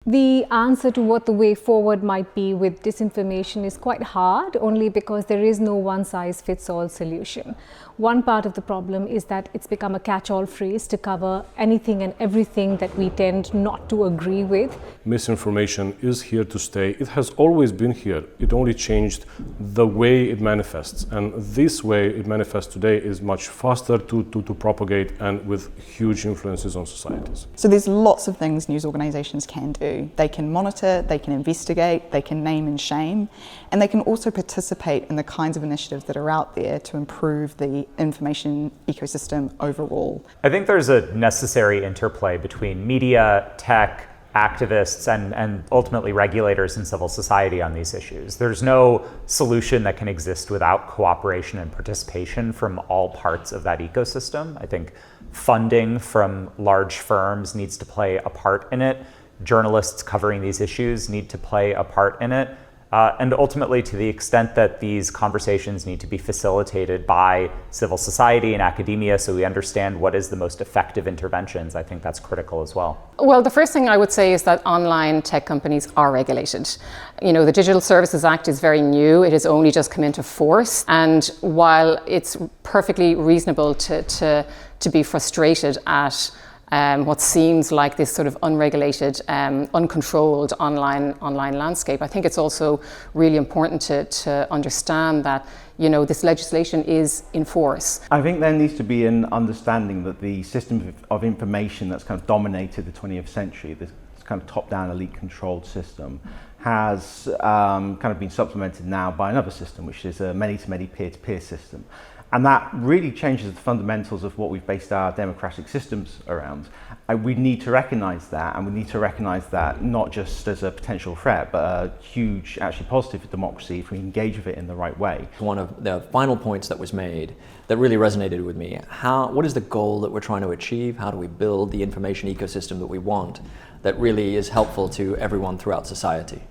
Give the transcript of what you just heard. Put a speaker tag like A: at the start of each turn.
A: The answer to what the way forward might be with disinformation is quite hard, only because there is no one-size-fits-all solution. One part of the problem is that it's become a catch-all phrase to cover anything and everything that we tend not to agree with.
B: Misinformation is here to stay. It has always been here. It only changed the way it manifests. And this way it manifests today is much faster to propagate and with huge influences on societies.
C: So there's lots of things news organisations can do. They can monitor, they can investigate, they can name and shame, and they can also participate in the kinds of initiatives that are out there to improve the information ecosystem overall.
D: I think there's a necessary interplay between media, tech, activists, and ultimately regulators and civil society on these issues. There's no solution that can exist without cooperation and participation from all parts of that ecosystem. I think funding from large firms needs to play a part in it. Journalists covering these issues need to play a part in it. And ultimately, to the extent that these conversations need to be facilitated by civil society and academia so we understand what is the most effective interventions, I think that's critical as well.
E: Well, the first thing I would say is that online tech companies are regulated. You know, the Digital Services Act is very new. It has only just come into force. And while it's perfectly reasonable to be frustrated at what seems like this sort of unregulated, uncontrolled online landscape, I think it's also really important to understand that, you know, this legislation is in force.
F: I think there needs to be an understanding that the system of information that's kind of dominated the 20th century, this kind of top-down elite controlled system, has kind of been supplemented now by another system, which is a many-to-many peer-to-peer system. And that really changes the fundamentals of what we've based our democratic systems around. We need to recognise that, and we need to recognise that not just as a potential threat, but a huge, actually positive for democracy if we engage with it in the right way.
G: One of the final points that was made that really resonated with me, what is the goal that we're trying to achieve? How do we build the information ecosystem that we want that really is helpful to everyone throughout society?